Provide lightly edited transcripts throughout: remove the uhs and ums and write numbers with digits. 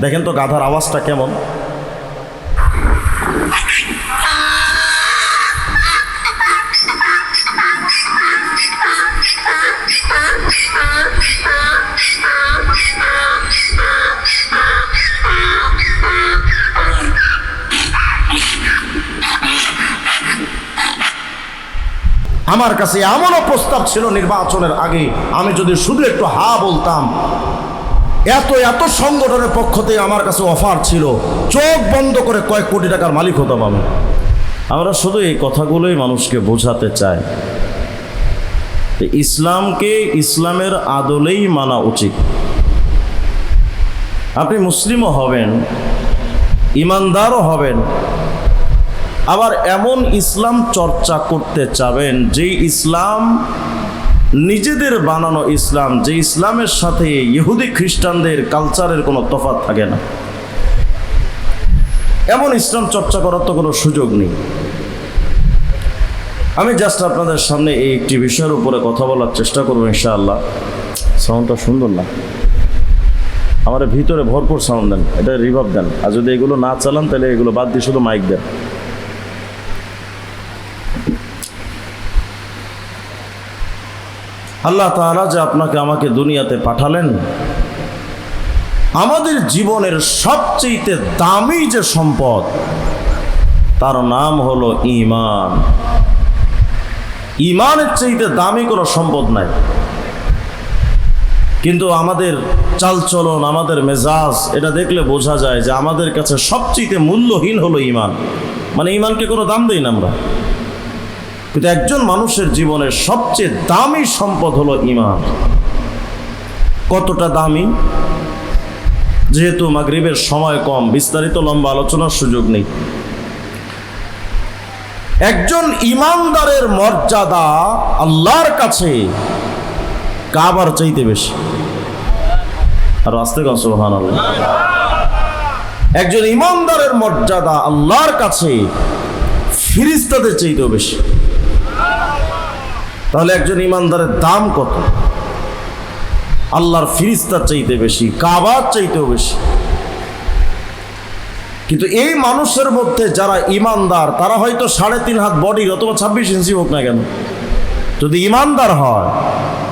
দেখেন তো গাধার আওয়াজটা কেমন। আমার কাছে এমনও প্রস্তাব ছিল নির্বাচনের আগে, আমি যদি শুধু একটু হা বলতাম, এত এত সংগঠনের পক্ষ থেকে আমার কাছে অফার ছিল, চোখ বন্ধ করে কয়েক কোটি টাকার মালিক হতাম আমি। আমরা শুধু এই কথাগুলোই মানুষকে বোঝাতে চাই, ইসলামকে ইসলামের আদলেই মানা উচিত। আপনি মুসলিমও হবেন, ইমানদারও হবেন, আবার এমন ইসলাম চর্চা করতে চাবেন যে ইসলাম নিজেদের বানানো ইসলাম, যে ইসলামের সাথে ইহুদি খ্রিস্টানদের কালচারের কোনো তফাৎ থাকে না, এমন ইসলাম চর্চা করার তো কোনো সুযোগ নেই। আমি জাস্ট আপনাদের সামনে এই একটি বিষয়ের উপরে কথা বলার চেষ্টা করবো ইনশাআল্লাহ। সাউন্ডটা সুন্দর না, আমার ভিতরে ভরপুর সাউন্ড দেন, এটা রিভার্ব দেন, আর যদি এগুলো না চালান তাহলে এগুলো বাদ দিয়ে শুধু মাইক দেন। আল্লাহ তাআলা যে আপনাকে আমাকে দুনিয়াতে পাঠালেন, আমাদের জীবনের সবচেয়ে দামি যে সম্পদ তার নাম হলো ঈমান। ঈমানের চাইতে দামি কোনো সম্পদ নাই। কিন্তু আমাদের চালচলন, আমাদের মেজাজ, এটা দেখলে বোঝা যায় যে আমাদের কাছে সবচেয়ে মূল্যহীন হলো ঈমান। মানে ঈমানকে কোনো দাম দেই না আমরা, কিন্তু একজন মানুষের জীবনের সবচেয়ে দামি সম্পদ হলো ঈমান। কতটা দামি? যেহেতু মাগরিবের সময় কম, বিস্তারিত লম্বা আলোচনার সুযোগ নেই। একজন ঈমানদারের মর্যাদা আল্লাহর কাছে কাবার চাইতে বেশি। আর আস্তে কথা সুবহানাল্লাহ। একজন ঈমানদারের মর্যাদা আল্লাহর কাছে ফেরেশতাদের চাইতেও বেশি। তাহলে একজন ঈমানদারের দাম কত? আল্লাহর ফেরেশতার চাইতে বেশি, কাবার চাইতেও বেশি। কিন্তু এই মানুষের মধ্যে যারা ঈমানদার, তারা হয়তো 3.5 হাত বডির অথবা 26 ইঞ্চি হোক না কেন, যদি ঈমানদার হয়,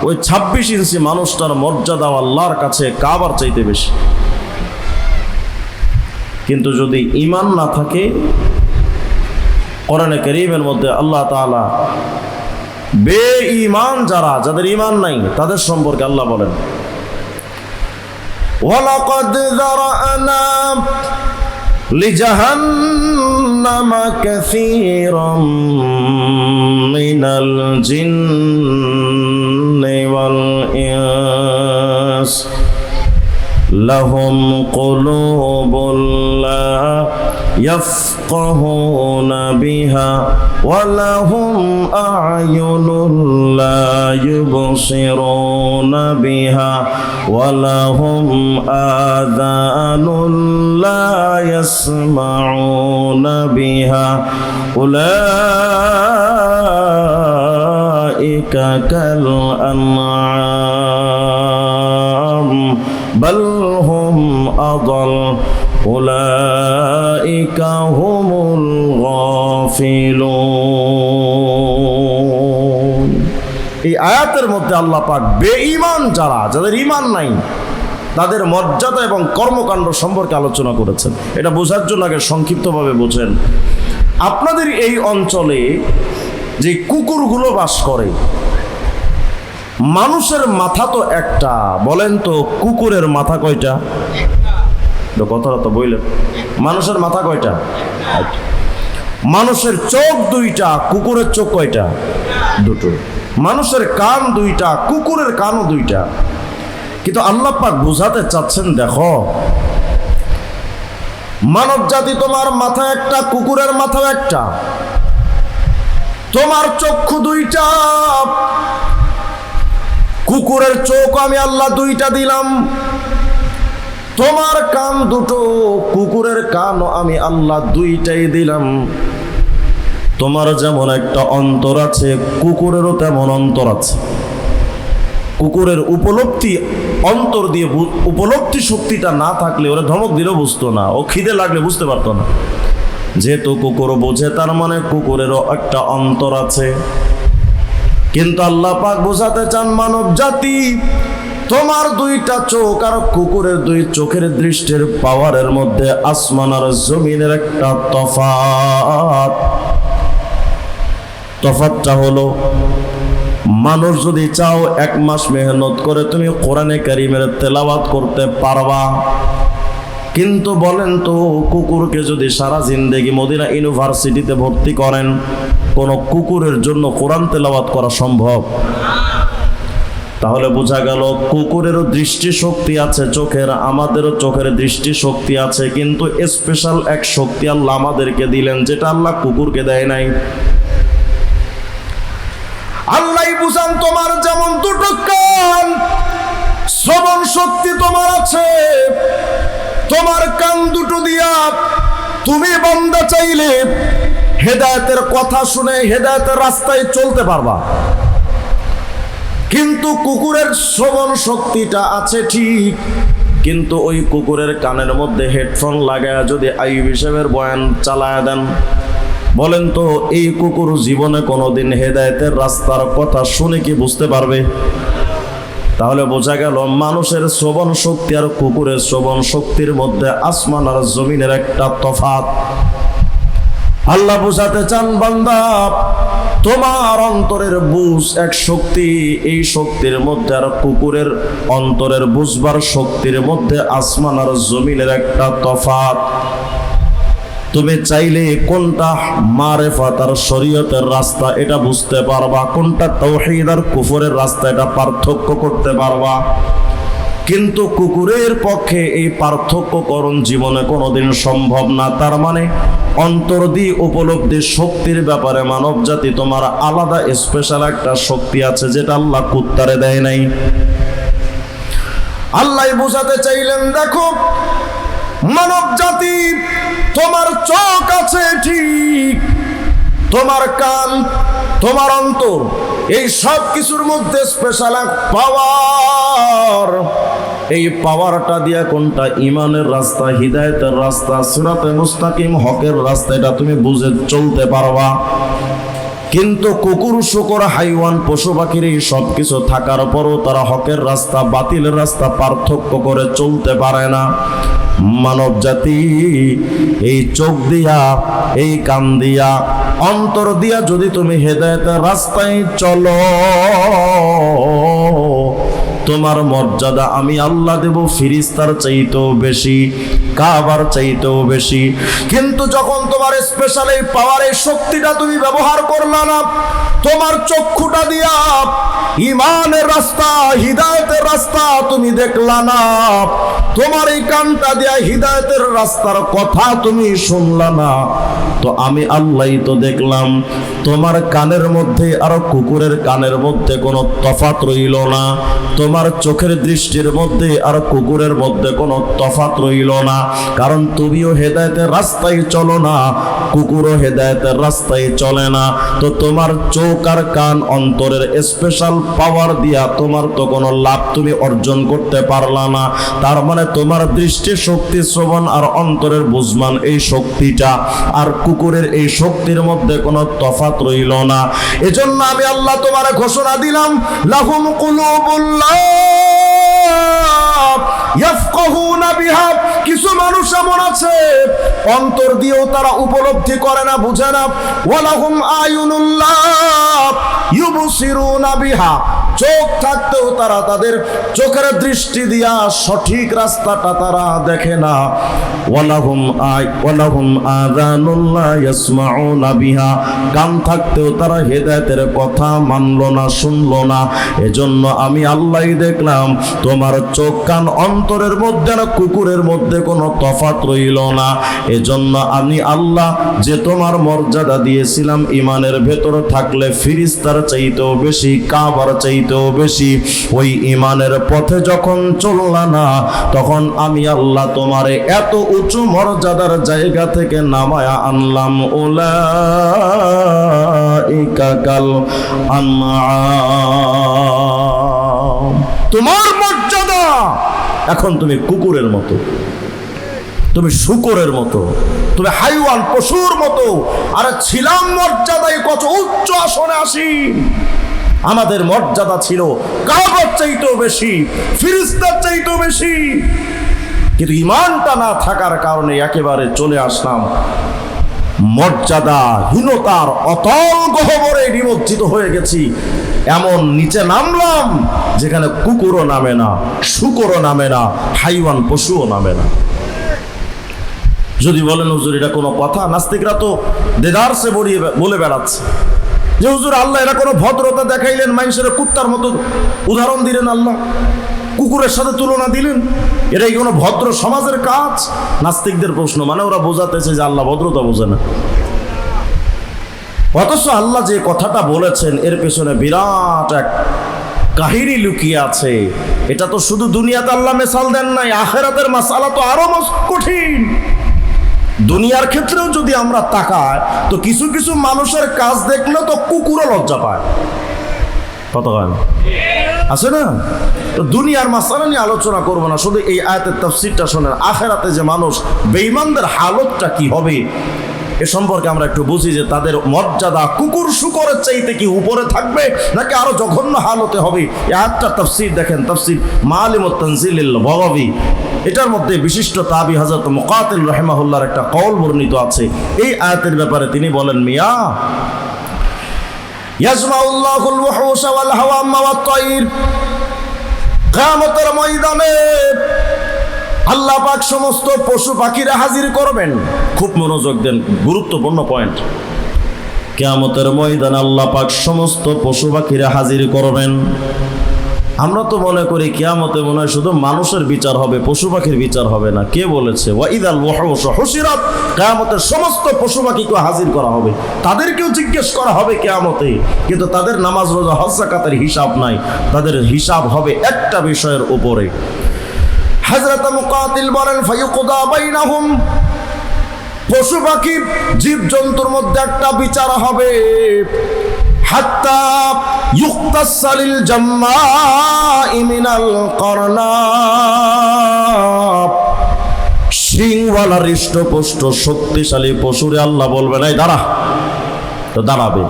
ওই 26 ইঞ্চি মানুষটার মর্যাদা আল্লাহর কাছে কাবার চাইতে বেশি। কিন্তু যদি ঈমান না থাকে, কোরআনে কারীমের মধ্যে আল্লাহ তাআলা বেঈমান যাদের ঈমান নাই তাদের সম্পর্কে আল্লাহ বলেন, ওয়ালাকাদ যারানা লিজাহান্নামা কাসীরাম মিনাল জিন্নি ওয়াল ইনস লাহুম কুলুবুন লা ইয়াফকাহুনা বিহা ওয়া লাহুম আ'য়ুনুন লা ইউবসিরুনা বিহা ওয়া লাহুম আযানুন লা ইয়াসমাউনা বিহা উলাইকা কাল আনআম বাল হুম আদাল উলাইকা হুমুল গাফিলুন। এই আয়াতের মধ্যে আল্লাহ পাক বেঈমান যাদের ঈমান নাই তাদের মর্যাদা এবং কর্মকাণ্ড সম্পর্কে আলোচনা করেছেন। এটা বোঝার জন্য আগে সংক্ষিপ্তভাবে বোঝেন। আপনাদের এই অঞ্চলে যে কুকুরগুলো বাস করে, মানুষের মাথা তো একটা, বলেন তো কুকুরের মাথা কয়টা? কথাটা তো বললেন, মানুষের মাথা কয়টা? মানুষের চোখ 2টা, কুকুরের চোখ কয়টা? 2টো। মানুষের কান 2টা, কুকুরের কানও 2টা। কিন্তু আল্লাহ পাক বুঝাতে চাচ্ছেন, দেখো মানব জাতি, তোমার মাথা একটা, কুকুরের মাথা একটা। তোমার চক্ষু 2টা, কুকুরের চোখ আমি আল্লাহ 2টা দিলাম। তোমার কান 2টো, কুকুরের কানও আমি আল্লাহ 2টাই দিলাম। তোমার যেমন একটা অন্তর আছে, কুকুরেরও তেমন অন্তর আছে। কুকুরের উপলব্ধি অন্তর দিয়ে উপলব্ধি শক্তিটা না থাকলে ওরা ধমক দিলেও বুঝতো না, ও খিদে লাগলে বুঝতে পারতো না। যেহেতু কুকুর বোঝে, তার মানে কুকুরেরও একটা অন্তর আছে। কিন্তু আল্লাহ পাক বোঝাতে চান মানব জাতি, তোমার দুইটা চোখ আর কুকুরের দুই চোখের দৃষ্টির পাওয়ারের মধ্যে আসমান আর জমিনের একটা তফাৎ। তফাৎটা হলো, মানুষ যদি চাও 1 মাস মেহনত করে তুমি কোরআনে কারিমের তেলাওয়াত করতে পারবা, কিন্তু বলেন তো কুকুরকে যদি সারা জিন্দেগি মদিনা ইউনিভার্সিটিতে ভর্তি করেন, কোন কুকুরের জন্য কোরআন তেলাওয়াত করা সম্ভব? তাহলে বোঝা গেল কুকুরেরও দৃষ্টি শক্তি আছে চোখের, আমাদেরও চোখের দৃষ্টি শক্তি আছে, কিন্তু স্পেশাল এক শক্তি আল্লাহ আমাদেরকে দিলেন, যেটা আল্লাহ কুকুরকে দেয় নাই। আল্লাহ বুঝান, তোমার যেমন দুটো কান, শ্রবণ শক্তি তোমার আছে, তোমার কান দুটো দিয়া তুমি বান্দা চাইলে হেদায়েতের কথা শুনে হেদায়েতের রাস্তায় চলতে পারবা। কিন্তু কুকুরের শ্রবণ শক্তিটা আছে ঠিক, কিন্তু ওই কুকুরের কানের মধ্যে হেডফোন লাগায় যদি আইয়ুব সাহেবের বয়ান চালায় দেন, বলেন তো এই কুকুর জীবনে কোনোদিন হেদায়েতের রাস্তার কথা শুনে কি বুঝতে পারবে? তাহলে বোঝা গেল মানুষের শ্রবণ শক্তি আর কুকুরের শ্রবণ শক্তির মধ্যে আসমান আর জমিনের একটা তফাৎ। আল্লাহ বোঝাতে চান, বান্দা তোমার অন্তরের বুঝ এক শক্তি, এই শক্তির মধ্যে আর কুকুরের অন্তরের বুঝবার শক্তির মধ্যে আসমান আর জমিনের একটা তফাৎ। তুমি চাইলে কোনটা মারেফাত আর শরীয়তের রাস্তা এটা বুঝতে পারবা, কোনটা তাওহীদ আর কুফরের রাস্তা এটা পার্থক্য করতে পারবা। কিন্তু কুকুরের পক্ষে এই পার্থক্যকরণ জীবনে কোনোদিন সম্ভব না। তার মানে অন্তর দিয়ে উপলব্ধির শক্তির ব্যাপারে মানব জাতি তোমার আলাদা স্পেশাল একটা শক্তি আছে, যেটা আল্লাহ কুত্তারে দেয় নাই। আল্লাহ বোঝাতে চাইলেন, দেখো মানব জাতি, তোমার চোখ আছে ঠিক, তোমার কান, তোমার অন্তর, এই সব কিছুর মধ্যে স্পেশাল এক পাওয়ার। এই পাওয়ারটা দিয়া কোনটা ইমানের রাস্তা, হিদায়াতের রাস্তা, সিরাতে মুস্তাকিম, হকের রাস্তা, এটা তুমি বুঝে চলতে পারবা। কিন্তু কুকুর, শুকর, হাইওয়ান, পশু পাখির এই সব কিছু থাকার পরও তারা হকের রাস্তা বাতিলের রাস্তা পার্থক্য করে চলতে পারে না। মানব জাতি এই চোখ দিয়া, এই কান দিয়া, অন্তর দিয়া যদি তুমি হেদায়েতের রাস্তায় চলো, তোমার মর্যাদা আমি আল্লাহ দেব ফিরিস্তার চাইতেও বেশি, কাবার চাইতেও বেশি। কিন্তু যখন তোমার স্পেশাল এই পাওয়ার, এই শক্তিটা তুমি ব্যবহার করলা না, তোমার চক্ষুটা দিয়া ইমানের রাস্তা, হিদায়াতের রাস্তা তুমি দেখলা না, তোমার এই কানটা দিয়া হিদায়াতের রাস্তার কথা তুমি শুনলা না, তো আমি আল্লাহই তো দেখলাম তোমার কানের মধ্যে আর কুকুরের কানের মধ্যে কোনো তফাৎ রইল না, তোমার চোখের দৃষ্টির মধ্যে আর কুকুরের মধ্যে কোনো তফাৎ রইল না। কারণ তুমিও হেদায়েতের রাস্তায় চলো না, কুকুরও হেদায়েতের রাস্তায় চলে না। তো তোমার চোখ আর কান, অন্তরের স্পেশাল পাওয়ার দিয়া তোমার তো কোনো লাভ তুমি অর্জন করতে পারলা না। তার মানে তোমার দৃষ্টি শক্তি, শ্রবণ আর অন্তরের বুঝমান এই শক্তিটা আর কুকুরের এই শক্তির মধ্যে কোনো তফাৎ রইল না। এজন্য আমি আল্লাহ তোমার ঘোষণা দিলাম, লাহুম কুলুবুল্লাহ ইয়াফকাহুনা বিহা। কিছু মানুষ এমন আছে অন্তর দিয়েও তারা উপলব্ধি করে না, বুঝে না। ওয়ালাহুম আয়ুনুল্লাহ ইউবসিরুনা বিহা। চোখ থাকতেও তারা তাদের চোখের দৃষ্টি দিয়া সঠিক রাস্তাটা তারা দেখে না। ওয়ালাহুম আযানুল্লাহ ইয়াসমাউনা বিহা। কান থাকতেও তারা হেদায়েতের কথা মানলো না, শুনলো না। এজন্য আমি আল্লাহই দেখলাম তোমার চোখ, কান, অন্তরের মধ্যে না কুকুরের মধ্যে কোনো তফাৎ রইল না। এজন্য আমি আল্লাহ যে তোমার মর্যাদা দিয়েছিলাম ইমানের ভেতর থাকলে ফিরিস্তার চাইতেও বেশি, কাবার চাইতেও বেশি, ওই ইমানের পথে যখন চললা না, তখন আমি আল্লাহ তোমারে এত উঁচু মর্যাদার জায়গা থেকে নামায়া আনলাম। উলাইকা কাল আনআম। তোমার মর্যাদা এখন তুমি কুকুরের মতো, তুমি শূকরের মতো, তুমি হাইওয়ান পশুর মতো। আর ছিলাম মর্যাদায় কত উচ্চ আসনে আসি, আমাদের মর্যাদা ছিল কাবার চাইতেও বেশি, ফেরেশতার চাইতেও বেশি, কিন্তু ঈমানটা না থাকার কারণে একেবারে চলে আসলাম মর্যাদাহীনতার অতল গহ্বরে নিমজ্জিত হয়ে গেছি। এমন নিচে নামলাম যেখানে কুকুরও নামে না, শূকরও নামে না, হাইওয়ান পশুও নামে না। যদি বলেন হুজুর এটা কোনো কথা, নাস্তিকরা তো দেদারসে বলে বেড়াচ্ছে যে হুজুর আল্লাহ এরা কোনো ভদ্রতা দেখাইলেন, মানুষের কুত্তার মতো উদাহরণ দিলেন, আল্লাহ কুকুরের সাথে তুলনা দিলেন, এটাই কোনো ভদ্র সমাজের কাজ? নাস্তিকদের প্রশ্ন, মানে ওরা বোঝাতেছে যে আল্লাহ ভদ্রতা বোঝে না। অথচ আল্লাহ যে কথাটা বলেছেন এর পেছনে বিরাট এক কাহিনী লুকিয়ে আছে। এটা তো শুধু দুনিয়াতে আল্লাহ মেসাল দেন নাই, আখিরাতের মাসালা তো আরো কঠিন। দুনিয়ার ক্ষেত্রেও যদি আমরা তাকাই তো কিছু কিছু মানুষের কাজ দেখলে তো কুকুরও লজ্জা পায়, কত আছে না? তো দুনিয়ার মাসালা নিয়ে আলোচনা করবো না, শুধু এই আয়াতের তাফসীরটা শোনেন। আখিরাতে যে মানুষ বেঈমানদের হালতটা কি হবে এ সম্পর্কে আমরা একটু বুঝি, যে তাদের মর্যাদা কুকুর শূকরের চাইতে কি উপরে থাকবে নাকি আরো জঘন্য হালতে হবে। এই আয়াতটার তাফসীর দেখেন, তাফসীর মাআলিমুত তানজিলিল বাগাবী, এটার মধ্যে বিশিষ্ট তাবি হযরত মুকাতিল রাহিমাহুল্লাহর একটা কওল বর্ণিত আছে। এই আয়াতের ব্যাপারে তিনি বলেন, মিয়া ইয়াজমাউল্লাহুল ওয়াহুশা ওয়াল হাওয়াম্মা ওয়াত তায়র, কিয়ামতের ময়দানে আল্লাহ পাক সমস্ত পশু পাখিরা হাজির করবেন। খুব মনোযোগ দেন, গুরুত্বপূর্ণ পয়েন্ট। কিয়ামতের ময়দানে আল্লাহ পাক সমস্ত পশু পাখিরা হাজির করবেন। আমরা তো মনে করি কিয়ামতে মনে হয় শুধু মানুষের বিচার হবে, পশু পাখির বিচার হবে না। কে বলেছে? ওয়াইদাল ওয়াহুশু হুশিরাত, কিয়ামতের সমস্ত পশু পাখিকে হাজির করা হবে, তাদেরকেও জিজ্ঞেস করা হবে কিয়ামতে। কিন্তু তাদের নামাজ রোজা হজ যাকাতের হিসাব নাই, তাদের হিসাব হবে একটা বিষয়ের উপরে। হযরত মুকাতিল বলেন, ফায়ুকদা বাইনাহুম, পশু পাখি জীব জন্তুর মধ্যে একটা বিচার হবে। হাত্তা ইউক্তাসালিল জাম্মাই মিনাল করনাব, সিংওয়ালা হৃষ্টপুষ্ট শক্তিশালী পশুরে আল্লাহ বলবেন এই দাঁড়া, তো দাঁড়াবে।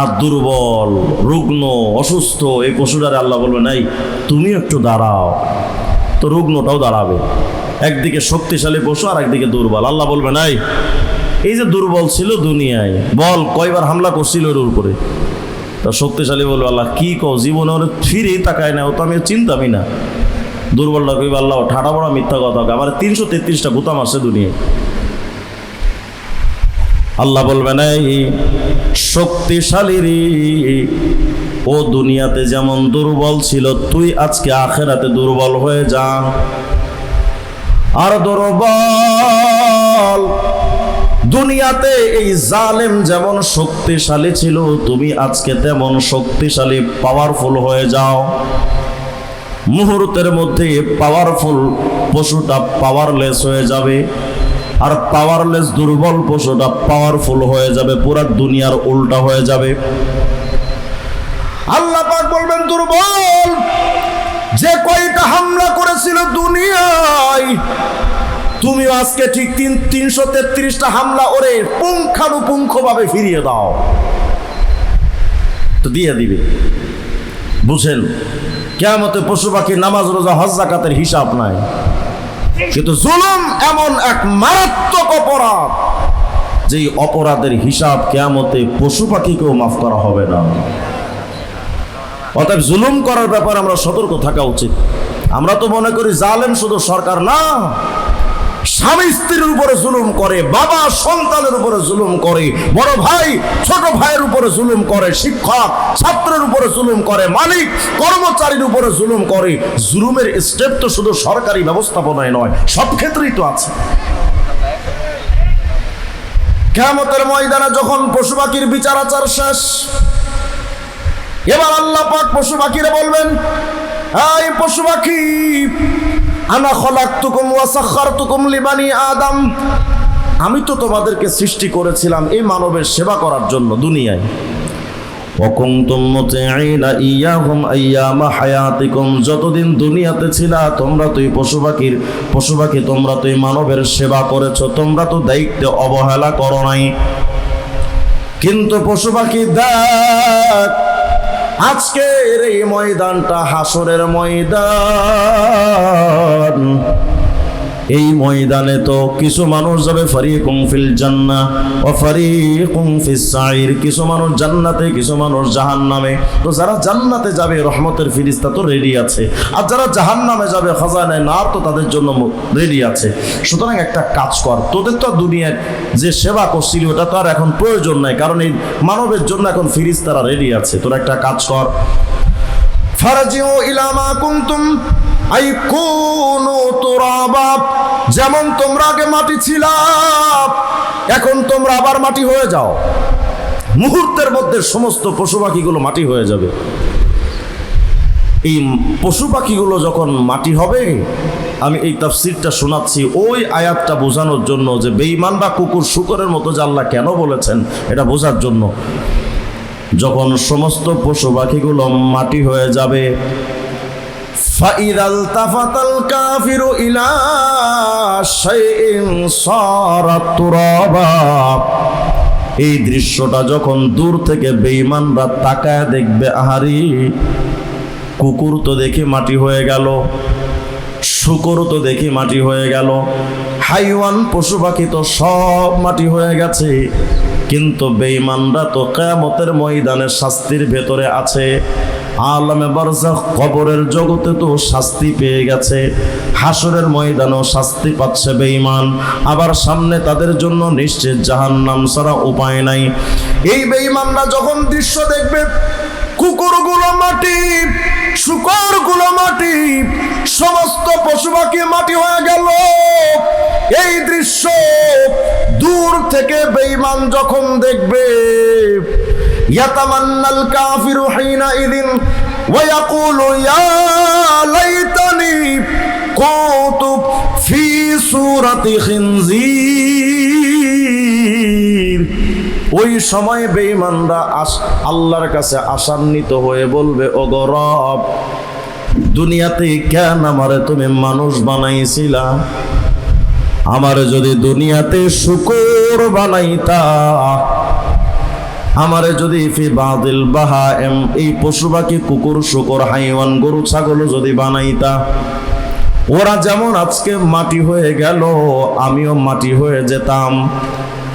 আর দুর্বল রুগ্ন অসুস্থ এই পশুটারে আল্লাহ বলবেন এই তুমি একটু দাঁড়াও, তো রুগ্নটাও দাঁড়াবে। একদিকে শক্তিশালী পশু আর একদিকে দুর্বল। আল্লাহ বলবেন এই যে দুর্বল ছিল দুনিয়ায়, বল কয়বার হামলা করছিল ওর উপরে? তো শক্তিশালী বলবে আল্লাহ কি কও, জীবনে ওর ফিরেই তাকায় না, ও তো আমি চিন্তামই না। দুর্বলটা কইবে আল্লাহ ঠাটা বড়া মিথ্যা কথা, আমার 333টা গুতা মারছে দুনিয়ায়। আল্লাহ বলবেন এই শক্তিশালী রে, ও দুনিয়াতে যেমন দুর্বল ছিল তুই আজকে আখিরাতে দুর্বল হয়ে যা। আর দুর্বল দুনিয়াতে এই জালেম যেমন শক্তিশালী ছিল তুমি আজকে তেমন শক্তিশালী পাওয়ারফুল হয়ে যাও। মুহূর্তের মধ্যে পাওয়ারফুল পশুটা পাওয়ারলেস হয়ে যাবে, আর পাওয়ারলেস দুর্বল পশুটা পাওয়ারফুল হয়ে যাবে, পুরা দুনিয়ার উল্টা হয়ে যাবে। আল্লাহ পাক বলবেন দুর্বল যে কয়টা হামলা করেছিল দুনিয়ায়, তুমি আজকে ঠিক 333টা হামলা ওরে পুঙ্খানুপুঙ্খভাবে ফিরিয়ে দাও। তো দিয়ে দিবে। বুঝেন, কিয়ামতে পশু পাখি নামাজ রোজা হজ যাকাতের হিসাব নাই, কিন্তু জুলুম এমন এক মারাত্মক অপরাধ যেই অপরাধের হিসাব কিয়ামতে পশু পাখিকেও মাফ করা হবে না। অতএব জুলুম করার ব্যাপারে আমরা সতর্ক থাকা উচিত। আমরা তো মনে করি জালেম শুধু সরকার না, স্বামী স্ত্রীর উপরে জুলুম করে, বাবা সন্তানের উপরে জুলুম করে, বড় ভাই ছোট ভাইয়ের উপরে জুলুম করে, শিক্ষক ছাত্রের উপরে জুলুম করে, মালিক কর্মচারীর উপরে জুলুম করে। জুলুমের স্টেপ তো শুধু সরকারি ব্যবস্থাপনায় নয়, সব ক্ষেত্রেই তো আছে। কিয়ামতের ময়দানে যখন পশু পাখির বিচার আচার শেষ, এবার আল্লাহ পাক পশু পাখিরে বলবেন এই পশু পাখি, আনা খলাকতুকুম ওয়া সাখখারতুকুম লিবানি আদম, আমি তো তোমাদেরকে সৃষ্টি করেছিলাম এই মানবের সেবা করার জন্য দুনিয়ায়। وكنتم مطيعين إياهم أيام حياتكم যতদিন দুনিয়াতে ছিলা তোমরা তো পশু পাখি তোমরা তো মানবের সেবা করেছো, তোমরা তো দায়িত্বে অবহেলা করো নাই। কিন্তু পশু পাখি দেখ আজকের এই ময়দানটা হাসরের ময়দান, এই ময়দানে তো কিছু মানুষ যাবে ফারিকুম ফিল জান্নাহ ওয়া ফারিকুম ফিস সাইর, কিছু মানুষ জান্নাতে কিছু মানুষ জাহান্নামে। তো যারা জান্নাতে যাবে রহমতের ফেরেশতা তো রেডি আছে, আর যারা জাহান্নামে যাবে খাজানায়ে নার তো তাদের জন্য রেডি আছে। সুতরাং একটা কাজ কর, তোদের তো দুনিয়ার যে সেবা করছিলি ওটা তো আর এখন প্রয়োজন নাই, কারণ এই মানবের জন্য এখন ফেরেশতারা রেডি আছে। তোরা একটা কাজ কর, ফারজিউ ইলা মা কুনতুম আইকুনু তুরাবা, যেমন তোমরা আগে মাটি ছিলা এখন তোমরা আবার মাটি হয়ে যাও। মুহূর্তের মধ্যে সমস্ত পশু পাখিগুলো মাটি হয়ে যাবে। এই পশু পাখিগুলো যখন মাটি হবে, আমি এই তাফসীরটা শোনাচ্ছি ওই আয়াতটা বোঝানোর জন্য যে বেঈমান বা কুকুর শুকরের মতো যে আল্লাহ কেন বলেছেন এটা বোঝার জন্য। যখন সমস্ত পশু পাখিগুলো মাটি হয়ে যাবে, فَإِذَا الْتَفَتَ الْكَافِرُ إِلَى شَيْءٍ صَارَ تُرَابًا, এই দৃশ্যটা যখন দূর থেকে বেঈমানরা তাকায় দেখবে, আহারি কুকুর তো দেখি মাটি হয়ে গেল, শুকর তো দেখি মাটি হয়ে গেল, হাইওয়ান পশু পাখি তো সব মাটি হয়ে গেছে, কিন্তু বেঈমানরা তো কিয়ামতের ময়দানে শাস্তির ভেতরে আছে। আলমে বারজাখ কবরের জগতে তো শাস্তি পেয়ে গেছে, হাসরের ময়দানেও শাস্তি পাচ্ছে বেঈমান, আবার সামনে তাদের জন্য নিশ্চিত জাহান্নাম ছাড়া উপায় নাই। এই বেঈমানরা যখন দৃশ্য দেখবে কুকুরগুলো মাটি, শুকরগুলো মাটি, সমস্ত পশু পাখি মাটি হয়ে গেল, এই দৃশ্য দূর থেকে বেঈমান যখন দেখবে, ইয়াতামান্নাল কাফিরু হিনাইযিন ওয়া ইয়াকুলু ইয়া লাইতানি কুনতু ফি সূরাতি খিনজির। ওই সময় বেঈমানরা আল্লাহর কাছে আশান্বিত হয়ে বলবে, ওগো রব, দুনিয়াতে কেন আমারে তুমি মানুষ বানাইছিলা? আমারে যদি দুনিয়াতে শুকর বানাইতা, আমারে যদি ফি বাদিল বাহাইম, এই পশু পাখি কুকুর শুকর হাইওয়ান গরু ছাগল যদি বানাইতা, ওরা যেমন আজকে মাটি হয়ে গেল আমিও মাটি হয়ে যেতাম।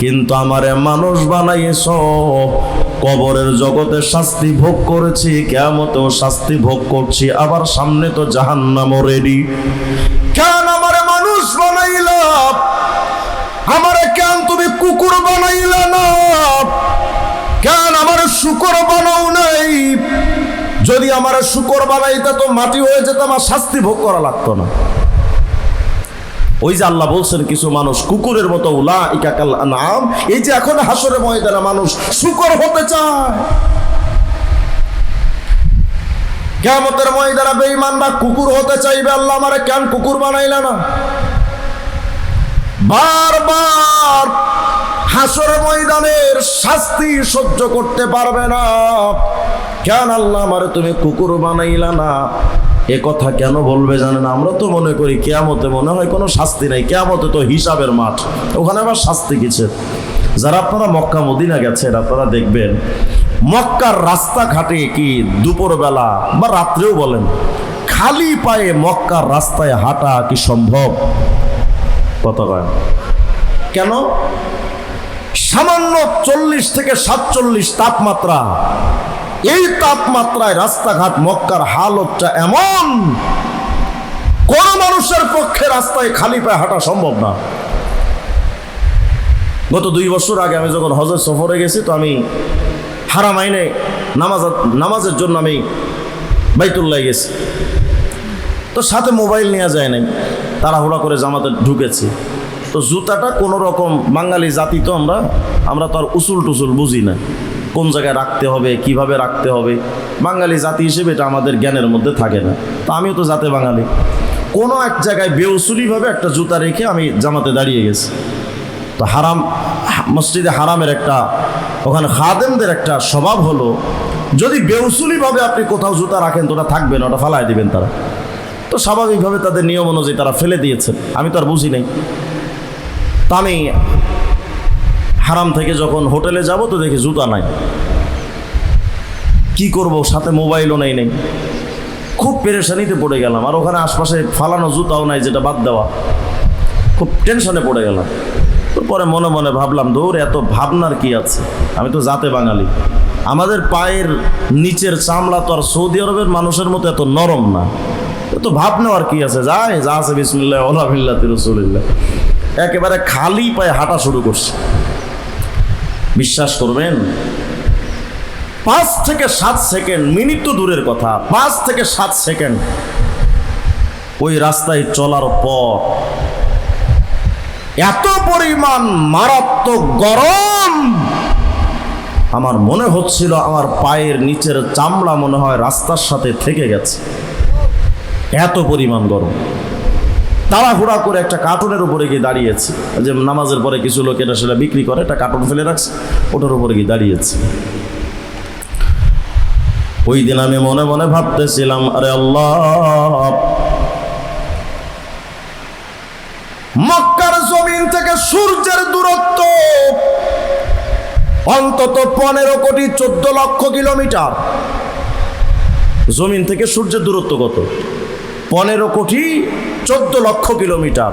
কিন্তু আমারে মানুষ বানাইছ, কবরের জগতে শাস্তি ভোগ করেছি, কিয়ামতেও শাস্তি ভোগ করছি, আবার সামনে তো জাহান্নামও রেডি। কেন আমারে মানুষ বানাইলা? আমারে কেন তুমি কুকুর বানাইলা না? কেন আমার শুকর বানাও নাই? যদি আমার শুকর বানাইতে তো মাটি হয়ে যেতাম, আর শাস্তি ভোগ করা লাগতো না। ওই যে আল্লাহ বলছেন কিছু মানুষ কুকুরের মতো, উলাইকা কাল আনআম, এই যে এখন হাসরের ময়দানে মানুষ শুকর হতে চায়, কিয়ামতের ময়দানে বেঈমানরা কুকুর হতে চাইবে। আল্লাহ আমারে কেন কুকুর বানাইলা না? বারবার হাসরের ময়দানের শাস্তি সহ্য করতে পারবে না। কেন আল্লাহ আমারে তুমি কুকুর বানাইলা না? এ কথা কেন বলবে জানেন? আমরা তো মনে করি কিয়ামতে মনে হয় কোনো শাস্তি নাই, কিয়ামতে তো হিসাবের মাঠ, ওখানে আবার শাস্তি কিসের? যারা আপনারা মক্কা মদিনা গেছেন আপনারা দেখবেন মক্কার রাস্তাঘাটে কি দুপুরবেলা বা রাত্রেও বলেন, খালি পায়ে মক্কার রাস্তায় হাঁটা কি সম্ভব? কথা কয় কেন? সামান্য 40 থেকে 47 তাপমাত্রা, এই তাপমাত্রায় রাস্তাঘাট মক্কার হালতটা এমন, কোন মানুষের পক্ষে রাস্তায় খালি পায়ে হাঁটা সম্ভব না। গত 2 বছর আগে আমি যখন হজের সফরে গেছি, তো আমি হারামাইনে নামাজের জন্য আমি বাইতুল্লাহ গেছি, তো সাথে মোবাইল নেওয়া যায় নাই, তাড়াহুড়া করে জামাতে ঢুকেছি। তো জুতাটা কোনো রকম, বাঙালি জাতি তো আমরা তো আর উসুল টুসুল বুঝি না, কোন জায়গায় রাখতে হবে, কিভাবে রাখতে হবে, বাঙালি জাতি হিসেবে এটা আমাদের জ্ঞানের মধ্যে থাকে না। তো আমিও তো জাতে বাঙালি, কোনো এক জায়গায় বেউসুলিভাবে একটা জুতা রেখে আমি জামাতে দাঁড়িয়ে গেছি। তো মসজিদে হারামের একটা, ওখানে খাদেমদের একটা স্বভাব হলো, যদি বেউসুলিভাবে আপনি কোথাও জুতা রাখেন তো ওটা থাকবে না, ওটা ফালায় দিবেন তারা। তো স্বাভাবিকভাবে তাদের নিয়ম অনুযায়ী তারা ফেলে দিয়েছেন, আমি তো আর বুঝি নাই। তা আমি হারাম থেকে যখন হোটেলে যাব তো দেখি জুতা নাই, কি করব, সাথে মোবাইলও নেই। খুব পেরেশানিতে পড়ে গেলাম, আর ওখানে আশপাশে ফালানো জুতাও নাই যেটা বাদ দেওয়া, খুব টেনশনে পড়ে গেলাম। তো পরে মনে মনে ভাবলাম, দৌড় এত ভাবনার কি আছে, আমি তো জাতে বাঙালি, আমাদের পায়ের নিচের চামড়া তো আর সৌদি আরবের মানুষের মতো এত নরম না, তো ভাব নেওয়ার কি আছে, যায় যা আছে বিসমিল্লাহ ওলা বিল্লাহি রাসূলিল্লাহ, একেবারে খালি পায়ে হাঁটা শুরু করছে। বিশ্বাস করবেন 5 থেকে 7 সেকেন্ড, মিনিট তো দূরের কথা, 5 থেকে 7 সেকেন্ড ওই রাস্তায় চলার পর এত পরিমাণ মারাত্মক গরম, আমার মনে হচ্ছিল আমার পায়ের নিচের চামড়া মনে হয় রাস্তার সাথে থেকে গেছে, এত পরিমাণ গরম। তাড়াহুড়া করে একটা কার্টুনের উপরে গিয়ে দাঁড়িয়েছি, যে নামাজের পরে কিছু লোক এটা সেটা বিক্রি করে, একটা কার্টুন ফেলে রাখছে, ওটার উপরে গিয়ে দাঁড়িয়েছি। ওই দিন আমি মনে মনে ভাবতেছিলাম, আরে আল্লাহ, মক্কার জমিন থেকে সূর্যের দূরত্ব অন্তত 15 কোটি 14 লক্ষ কিলোমিটার। জমিন থেকে সূর্যের দূরত্ব কত? 15 কোটি 14 লক্ষ কিলোমিটার,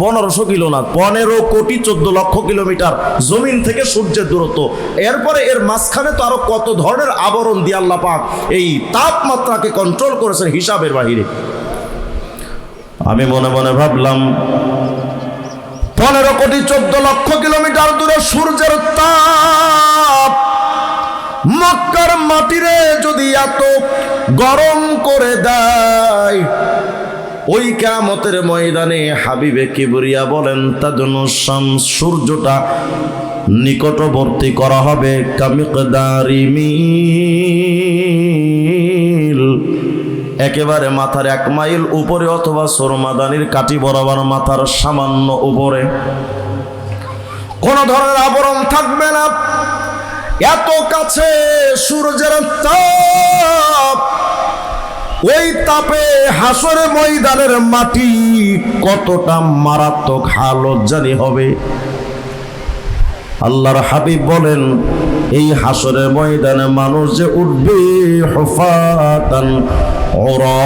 1500 কিলো না, 15 কোটি 14 লক্ষ কিলোমিটার জমিন থেকে সূর্যের দূরত্ব। এরপরে এর মাঝখানে তো আরো কত ধরনের আবরণ দিয়ে আল্লাহ পাক এই তাপমাত্রাকে কন্ট্রোল করেছেন হিসাবের বাহিরে। আমি মনে মনে ভাবলাম, 15 কোটি 14 লক্ষ কিলোমিটার দূরে সূর্যের তাপ মক্কার মাটিরে যদি এত গরম করে দেয়, ওই কিয়ামতের ময়দানে হাবিবে কিবরিয়া বলেন, তাদনু শামস, সূর্যটা নিকটবর্তী করা হবে কামিকদারি মিল, একেবারে মাথার 1 মাইল উপরে, অথবা সোরমাদানির কাঠি বরাবর মাথার সামান্য উপরে, কোন ধরনের আবরণ থাকবে না। এত কাছে সূর্যের তাপ, ওই তাপে হাসরের ময়দানের মাটি কতটা মারাত্মক হালত জানি হবে। আল্লাহর হাবিব বলেন, এই হাসরের ময়দানে মানুষ যে উঠবে হুফাতান উরা,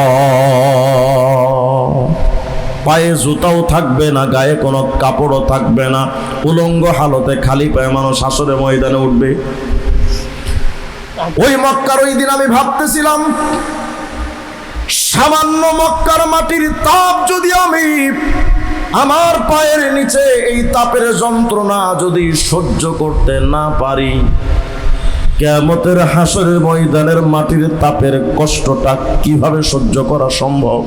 পায়ে জুতাও থাকবে না, গায়ে কোনো কাপড়ও থাকবে না, উলঙ্গ হালতে খালি পায়ে মানুষ হাসরের ময়দানে উঠবে। ওই মক্কার ওই দিন আমি ভাবতেছিলাম, সামান্য মক্কার মাটির তাপ যদি আমি আমার পায়ের নিচে এই তাপের যন্ত্রণা যদি সহ্য করতে না পারি, কিয়ামতের হাসরের ময়দানের মাটির তাপের কষ্টটা কিভাবে সহ্য করা সম্ভব?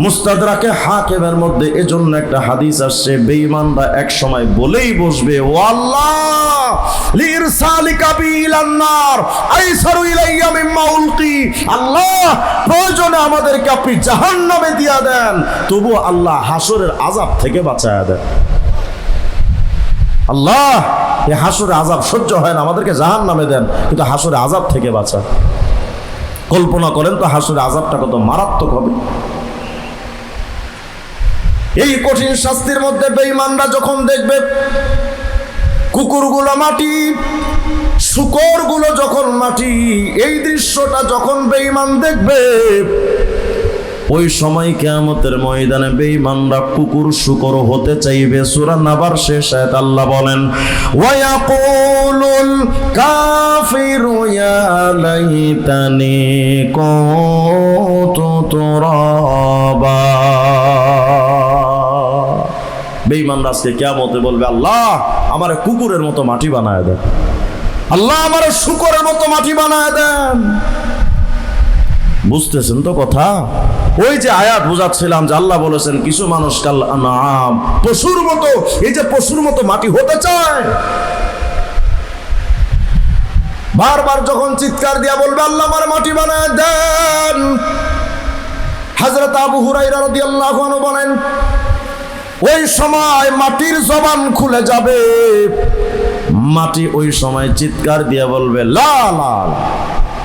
মুস্তাদরাকে হাকিমের মধ্যে এজন্য একটা হাদিস আসছে, বেঈমানরা এক সময় বলেই বসবে, ও আল্লাহ লিরসালিকা বিলান নার আইসারু ইলাইয়া মিম্মা উলকি, আল্লাহ প্রয়োজনে আমাদেরকে আপনি জাহান্নামে দিয়া দেন, তবু আল্লাহ হাসরের আযাব থেকে বাঁচায়া দেন। আল্লাহ, এই হাসরের আযাব সহ্য হয় না, আমাদেরকে জাহান্নামে দেন, কিন্তু হাসরের আযাব থেকে বাঁচা। কল্পনা করেন তো হাসরের আযাবটা কত মারাত্মক হবে। এই কঠিন শাস্তির মধ্যে বেঈমানরা যখন দেখবে কুকুরগুলো মাটি, শূকরগুলো যখন মাটি, এই দৃশ্যটা যখন বেঈমান দেখবে, ওই সময় কিয়ামতের ময়দানে বেঈমানরা কুকুর শূকর হতে চাইবে। সূরা নাবার শেষ আয়াত আল্লাহ বলেন, ওয়া ইয়াকুলুল কাফিরু ইয়া লাইতানি কুনতু তুরাবা, বেঈমানরা আজকে কিয়ামতে বলবে, আল্লাহ আমার কুকুরের মতো মাটি বানায় দেন, আল্লাহ আমার শূকরের মতো মাটি বানায় দেন। বুঝতেছেন তো কথা? ওই যে আয়াত বুঝাচ্ছিলাম যে আল্লাহ বলেছেন কিছু মানুষ কাল আনাম, পশুর মতো, এই যে পশুর মতো মাটি হতে চায়, বারবার যখন চিৎকার দিয়া বলবে আল্লাহ আমার মাটি বানায় দেন। হযরত আবু হুরায়রা রাদিয়াল্লাহু আনহু বলেন, ওই সময় মাটির জবান খুলে যাবে, মাটি ওই সময় চিৎকার দিয়ে বলবে লা লা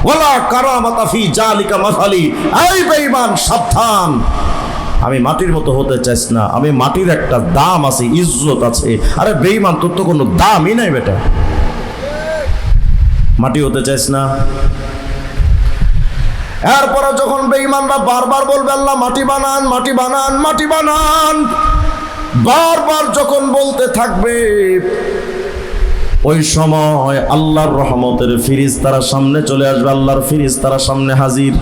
ওয়ালা কারামাতা ফি জালিকা মাসালি, এই বেঈমান সাবধান, আমি মাটির মতো হতে চাইছ না, আমি মাটির একটা দাম আছে, ইজ্জত আছে। আরে বেঈমান, তোর তো কোনো দামই নাই বেটা, মাটি হতে চাইছ না। এরপরে যখন বেঈমানরা বারবার বলবে আল্লাহ মাটি বানান, মাটি বানান, মাটি বানান, বারবার যখন বলতে থাকবে, ওই সময় আল্লাহর রহমতের ফিরিস্তারা সামনে চলে আসবে। আল্লাহর ফিরিস্তারা সামনে হাজির,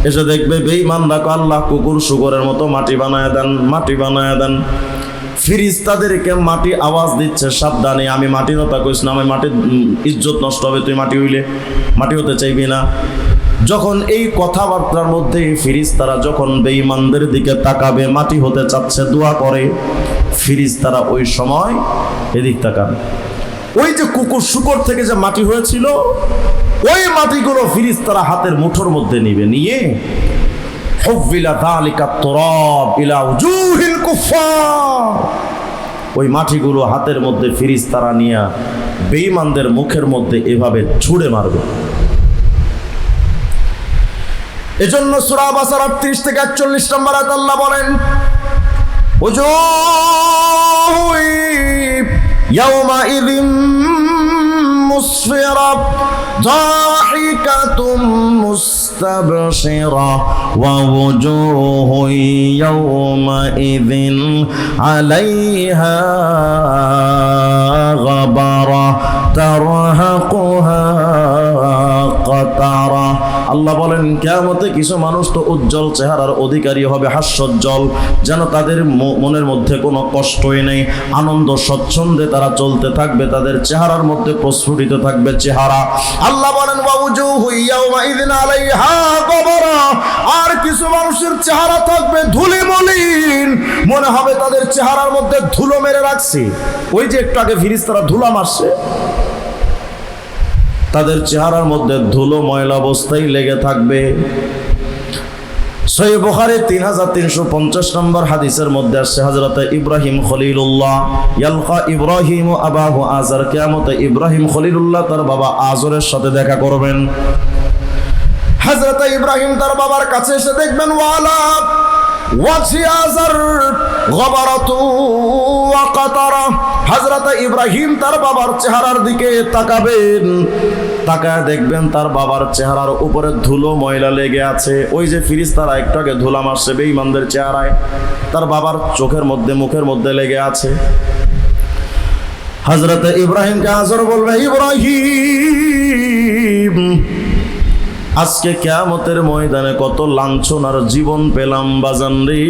এসে দেখবে বেঈমানরা আল্লাহ কুকুর শুকরের মতো মাটি বানায় দেন, মাটি বানায় দেন। ফিরিস্তাদেরকে মাটি আওয়াজ দিচ্ছে, সাবধানে, আমি মাটির কথা কইস না, আমি মাটির ইজ্জত নষ্ট হবে, তুই মাটি হইলে মাটি হতে চাইবি না। যখন এই কথাবার্তার মধ্যে ফিরিস্তারা যখন বেঈমানদের দিকে তাকাবে, মাটি হতে চাচ্ছে, দোয়া করে, ফিরিস্তারা ওই সময় এদিক তাকাবে। ওই যে কুকুর শুকর থেকে যে মাটি হয়েছিল, ওই মাটিগুলো ফিরিস্তারা হাতের মুঠোর মধ্যে নিবে, নিয়ে হুফিলা যালিকা তুরাব ইলা উজুহিল কুফার, ওই মাটিগুলো হাতের মধ্যে ফিরিস্তারা নিয়ে বেঈমানদের মুখের মধ্যে এভাবে ছুঁড়ে মারবে। এজন্য সূরা বাকারা 38 থেকে 41 নম্বর আয়াত আল্লাহ বলেন, উজুহু ইয়াওমাইযিন মুসফিরা যাহিকাতুম মুস্তাবশিরা ওয়া উজুহু ইয়াওমাইযিন আলাইহা গাবারা তারহাকুহা কাতারা। আল্লাহ বলেন কিয়ামতে কিছু মানুষ তো উজ্জ্বল চেহারার অধিকারী হবে, হাস্যোজ্জ্বল, যেন তাদের মনের মধ্যে কোনো কষ্টই নেই, আনন্দ স্বচ্ছন্দে তারা চলতে থাকবে, তাদের চেহারার মধ্যে প্রস্ফুটিত থাকবে চেহারা। আল্লাহ বলেন ওয়াউজুহু ইয়াওমাইযিন আলাইহা গাবারা, আর কিছু মানুষের চেহারা থাকবে ধুলি মলিন, মনে হবে তাদের চেহারার মধ্যে ধুলো মেরে রাখছে। ওই যে একটু আগে ফিরিস্তারা ধুলা মারছে, তাদের চেহারার মধ্যে ধুলো ময়লা অবস্থায় লেগে থাকবে। সহিহ বুখারী 3350 নম্বর হাদিসের মধ্যে আসছে, হযরত ইব্রাহিম খলিলুল্লাহ ইয়ালকা ইব্রাহিম আবাহু আজর, কিয়ামতে ইব্রাহিম খলিলুল্লাহ তার বাবা আজরের সাথে দেখা করবেন। হযরত ইব্রাহিম তার বাবার কাছে এসে দেখবেন ওয়ালা ওয়াজি আজর গাবারাতু ওয়া কাতারা, হযরত ইব্রাহিম তার বাবার চেহারার দিকে তাকাবেন, তাকায় দেখবেন তার বাবার চেহারার উপরে ধুলো ময়লা লেগে আছে। ওই যে ফিরিস্তারা একটু আগে ধুলা মারছে বেঈমানদের চেহারায়, তার বাবার চোখের মধ্যে মুখের মধ্যে লেগে আছে। হযরত ইব্রাহিমকে আজর বলবে, ইব্রাহিম আজকে কিয়ামতের ময়দানে কত লাঞ্ছনার জীবন পেলাম বাজান রে,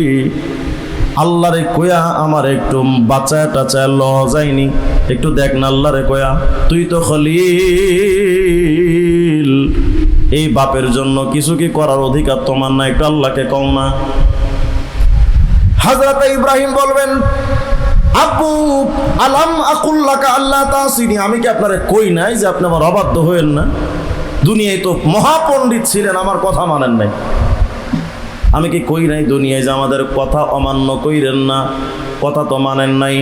আল্লাহরে কয়া আমার একটু বাঁচায় টাচায় ল যায়নি, একটু দেখ না আল্লাহরে কয়া, তুই তো খলিল, এই বাপের জন্য কিছু কি করার অধিকার তোমার না, একটু আল্লাহকে কও না। হযরত ইব্রাহিম বলবেন, আব্বু আলাম আকুল লাকা আল্লাহ তাসিনি, আমি কি আপনারে কই নাই যে আপনি আমার অবাধ্য হইেন না? দুনিয়ায় তো মহাপণ্ডিত ছিলেন, আমার কথা মানেন নাই? আমি কি কই নাই দুনিয়ায় যে আমাদের কথা অমান্য কইরেন না, কথা তো মানেন নাই?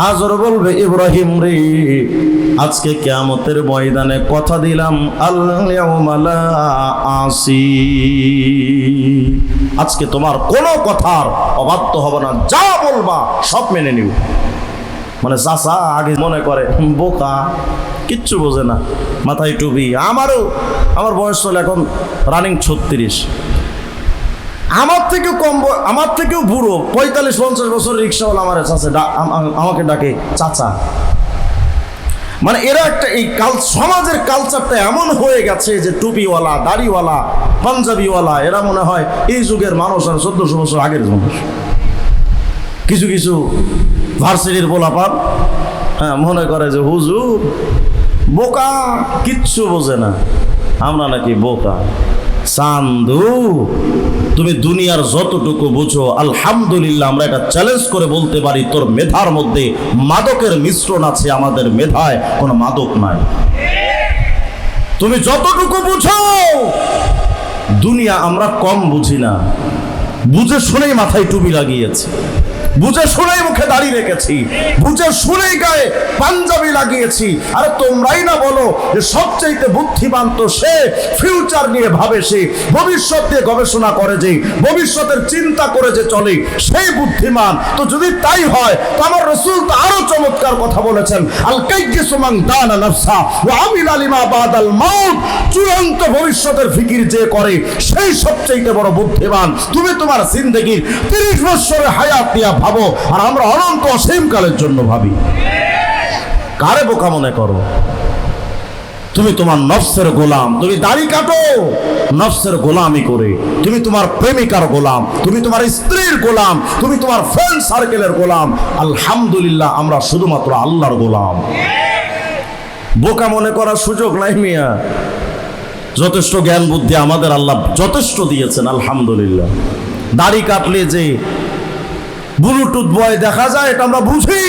আজর বলবে, ইব্রাহিম রে আজকে কিয়ামতের ময়দানে কথা দিলাম, আল-ইয়াউমা লা আসি, আজকে তোমার কোনো কথার অবাধ্য হবে না, যা বলবা সব মেনে নিব। মানে চাচা আগে মনে করে বোকা, কিচ্ছু বোঝে না, মাথায় টুপি। আমার বয়স চলে এখন রানিং 36, আমার থেকেও কম, আমার থেকেও বুড়ো 45-50 বছর রিক্সাওয়ালা আমার আমাকে ডাকে চাচা। মানে এরা একটা এই সমাজের কালচারটা এমন হয়ে গেছে যে টুপিওয়ালা, দাড়িওয়ালা, পাঞ্জাবিওয়ালা এরা মনে হয় এই যুগের মানুষ আর 1400 বছর আগের মানুষ। কিছু কিছু ভার্সিটির পোলাপান মনে করে যে হুজুর বোকা, কিচ্ছু বোঝে না, আমরা নাকি বোকা। চান্দু তুমি দুনিয়ার যতটুকু বুঝো আলহামদুলিল্লাহ, আমরা এটা চ্যালেঞ্জ করে বলতে পারি তোর মেধার মধ্যে মাদকের মিশ্রণ আছে, আমাদের মেধায় কোনো মাদক নাই। তুমি যতটুকু বুঝো, দুনিয়া আমরা কম বুঝি না, বুঝে শুনেই মাথায় টুপি লাগিয়েছে। বুঝে শুনেই মুখে দাড়ি রেখেছি, বুঝে শুনেই গায়ে পাঞ্জাবি লাগিয়েছি। আরে তোমরাই না বলো যে সবচাইতে বুদ্ধিমান তো সে, ফিউচার নিয়ে ভাবে, সে ভবিষ্যৎ নিয়ে গবেষণা করে, যে ভবিষ্যতের চিন্তা করে যে চলে, সেই বুদ্ধিমান। তো যদি তাই হয় তো আমার রাসূল তো আরো চমৎকার কথা বলেছেন, আল কাইয়িসু মান দানা নাফসা ওয়া আমিলা লিমা বাদাল মাউত। চূড়ান্ত ভবিষ্যতের ফিকির যে করে সেই সবচাইতে বড় বুদ্ধিমান। তুমি তোমার জিন্দেগির 30 বছরের হায়াত নিয়ে ভাবো, আর আমরা অনন্ত অসীম কালের জন্য ভাবি। কারে বোকা মনে করো? তুমি তোমার নফসের গোলাম। তুমি দাড়ি কাটো নফসের গোলামি করে, তুমি তোমার প্রেমিকার গোলাম, তুমি তোমার স্ত্রীর গোলাম, তুমি তোমার ফ্রেন্ড সার্কেলের গোলাম। আলহামদুলিল্লাহ, আমরা শুধুমাত্র আল্লাহর গোলাম। বোকা মনে করার সুযোগ নাই মিয়া। যথেষ্ট জ্ঞান বুদ্ধি আমাদের আল্লাহ যথেষ্ট দিয়েছেন, আলহামদুলিল্লাহ। দাড়ি কাটলে যে ব্লুটুথ বয় দেখা যায়, এটা আমরা বুঝি।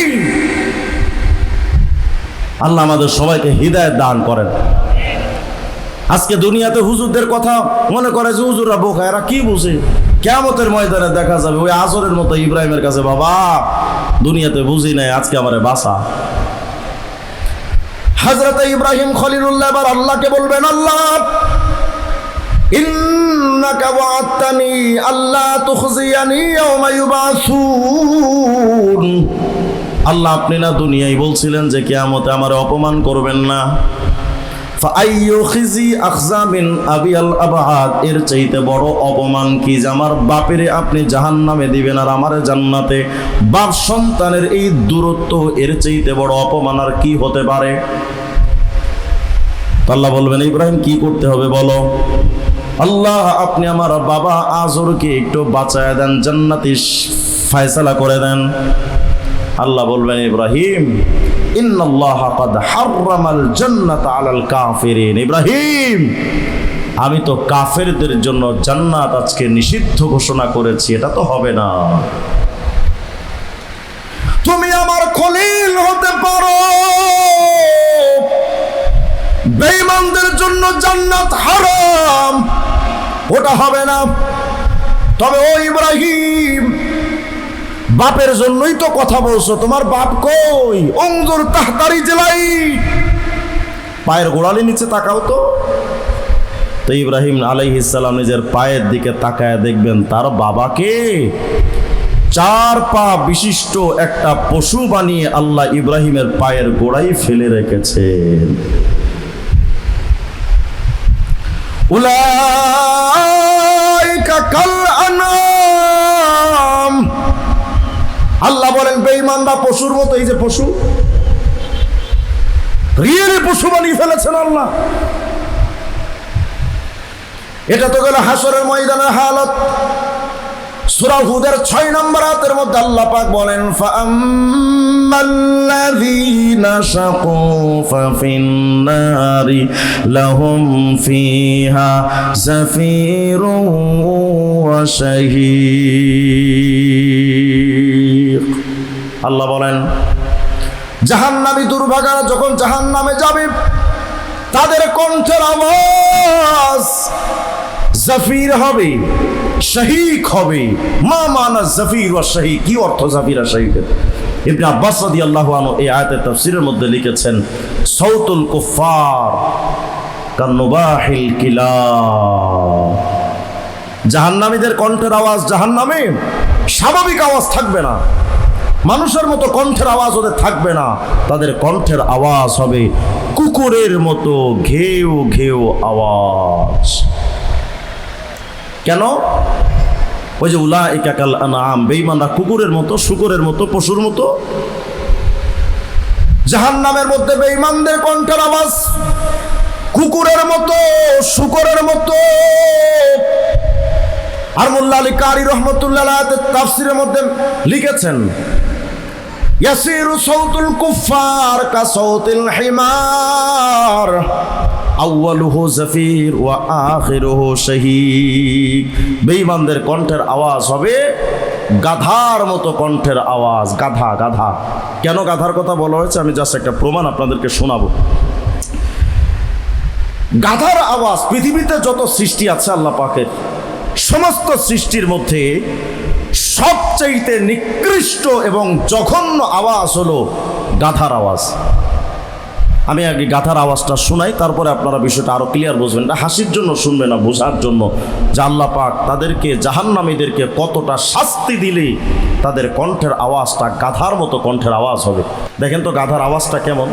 আল্লাহ আমাদের সবাইকে হিদায়াত দান করেন। আজকে দুনিয়াতে হুজুরদের কথা মনে করে যে হুজুররা বোকা, এরা কি বুঝে? কিয়ামতের ময়দানে দেখা যাবে ওই আসরের মতো ইব্রাহিমের কাছে, বাবা দুনিয়াতে বুঝি নাই, আজকে আমারে বাঁচা। হযরত ইব্রাহিম খলিলুল্লাহ এবার আল্লাহকে বলবেন, আল্লাহ ইন্নাকা ওয়া'আদতানি আল্লা তুখজিয়ানি ইয়াওমা ইউবাসুন। আল্লাহ, আপনি না দুনিয়ায় বলছিলেন যে কিয়ামতে আমারে অপমান করবেন না। ফাআইয়ু খিজি আখজা মিন আবিয়াল আবাদ। এর চাইতে বড় অপমান কি যে আমার বাপেরে আপনি জাহান্নামে দিবেন আর আমারে জান্নাতে? বাপ সন্তানের এই দূরত্ব, এর চাইতে বড় অপমান আর কি হতে পারে? আল্লাহ বলবেন, ইব্রাহিম কি করতে হবে বলো? আল্লাহ, আপনি আমার বাবা আজরকে একটু বাঁচায় দেন, জান্নাতি ফয়সালা করে দেন। আল্লাহ বলবেন, ইব্রাহিম ইন্নাল্লাহা ক্বাদ হাররামাল জান্নাতা আলাল কাফিরিন। ইব্রাহিম, আমি তো কাফেরদের জন্য জান্নাত আজকে নিষিদ্ধ ঘোষণা করেছি, এটা তো হবে না। তুমি আমার খলিল হতে পারো, বেঈমানদের জন্য জান্নাত হারাম, ওটা হবে না। তবে ও ইব্রাহিম, বাপের জন্যই তো কথা বলছো, তোমার বাপ কই? উনজুর তাহতারি জেলাই, পায়ের গোড়ালি নিচে তাকাও তো। তো ইব্রাহিম আলাইহিস সালাম নিজের পায়ের দিকে তাকায় দেখবেন তার বাবাকে 4 পা বিশিষ্ট একটা পশু বানিয়ে আল্লাহ ইব্রাহিমের পায়ের গোড়ায় ফেলে রেখেছেন। উলাইকা কাল আনাম। আল্লাহ বলেন, বেঈমানরা পশুর মতো। এই যে পশু, রিয়েলি পশু বানিয়ে ফেলেছেন আল্লাহ। এটা তো গেল হাসরের ময়দানের হালত। সূরা হুদের 6 নম্বর আয়াতের মধ্যে আল্লাহ পাক বলেন, ফাআম্মাল্লাযীনা শাকু ফাফিন্নারি লাহুম ফিহা যাফীরুন ওয়া শাহীক। আল্লাহ বলেন, জাহান্নামী দুর্ভাগারা যখন জাহান্নামে যাবে, তাদের কণ্ঠের আওয়াজ জাফির হবে, শাহীক হবে। মা মানা জাফির ওয়া শাহীক, কি অর্থ জাফির আর শাহীকের? ইবনে আব্বাস রাদিয়াল্লাহু আনহু এই আয়াতের তাফসীরের মধ্যে লিখেছেন, সাউতুল কুফফার কান্নুবাহিল কিলাব। জাহান্নামীদের কণ্ঠের আওয়াজ জাহান্নামে স্বাভাবিক আওয়াজ থাকবে না, মানুষের মতো কণ্ঠের আওয়াজ ওদের থাকবে না। তাদের কণ্ঠের আওয়াজ হবে কুকুরের মতো ঘেউ ঘেউ আওয়াজ। কেন? ওই যে উলাইকা কাল আনআম, বেঈমানরা কুকুরের মতো, শূকরের মতো, পশুর মতো। জাহান্নামের মধ্যে বেঈমানদের কণ্ঠের আওয়াজ কুকুরের মতো, শূকরের মতো। আর মোল্লা আলী কারি রাহমাতুল্লাহ আলাইহি তাফসীরের মধ্যে লিখেছেন, ইয়াসিরু সাউতুল কুফফার কা সাউতিল হিমার আউয়ালুহু জাফির ওয়া আখিরুহু শাহীক। বেঈমানদের কণ্ঠের আওয়াজ হবে গাধার মতো কণ্ঠের আওয়াজ। গাধা, গাধা। কেন গাধার কথা বলা হয়েছে আমি জাস্ট একটা প্রমাণ আপনাদেরকে শোনাবো। গাধার আওয়াজ, পৃথিবীতে যত সৃষ্টি আছে আল্লাহ পাকের, সমস্ত সৃষ্টির মধ্যে সবচেয়ে নিকৃষ্ট এবং জঘন্য আওয়াজ হলো গাধার আওয়াজ। আমি আগে গাধার আওয়াজটা শোনাই, তারপরে আপনারা বিষয়টা আরো ক্লিয়ার বুঝবেন। এটা হাসির জন্য শুনবে না, বোঝার জন্য যে আল্লাহ পাক তাদেরকে, জাহান্নামীদেরকে কতটা শাস্তি দিলে তাদের কণ্ঠের আওয়াজটা গাধার মতো কণ্ঠের আওয়াজ হবে। দেখেন তো গাধার আওয়াজটা কেমন।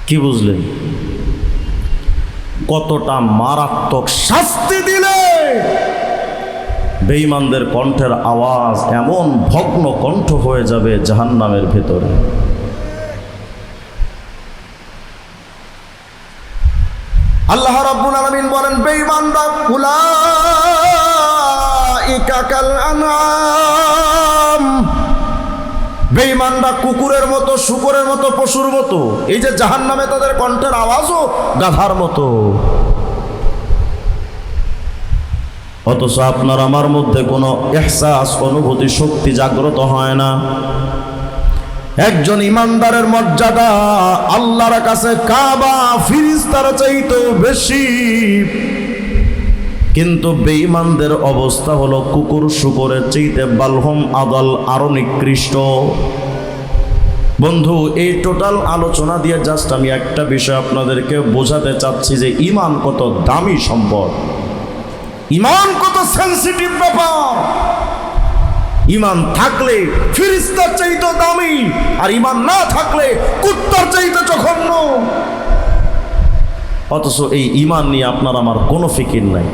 কি বুঝলেন? কতটা মারাত্মক শাস্তি দিলে বেঈমানদের কণ্ঠের আওয়াজ এমন ভগ্ন কণ্ঠ হয়ে যাবে জাহান্নামের ভেতরে। আল্লাহ রাব্বুল আলামিন বলেন, বেঈমানরা উলাইকা কাল আনআম, বেঈমানরা কুকুরের মতো, শূকরের মতো, পশুর মতো। এই যে জাহান্নামে তাদের কণ্ঠের আওয়াজও গাধার মতো। অথচ আপনার আমার মধ্যে কোনো ইহসাস, অনুভূতি, শক্তি জাগ্রত হয় না। একজন ইমানদারের মর্যাদা আল্লাহর কাছে কাবা ফিরিস্তার চাইতেও বেশি, কিন্তু বেঈমানদের অবস্থা হলো কুকুর শূকরের চাইতে বালহম আদাল, আরো নিকৃষ্ট। বন্ধু, এই টোটাল আলোচনা দিয়ে জাস্ট আমি একটা বিষয় আপনাদেরকে বোঝাতে চাচ্ছি যে ঈমান কত দামি সম্পদ, ঈমান কত সেনসিটিভ ব্যাপার। ঈমান থাকলে ফিরিস্তার চাইতে দামি, আর ঈমান না থাকলে কুত্তার চাইতে জঘন্য। অথচ এই ঈমান নিয়ে আপনার আমার কোনো ফিকির নাই।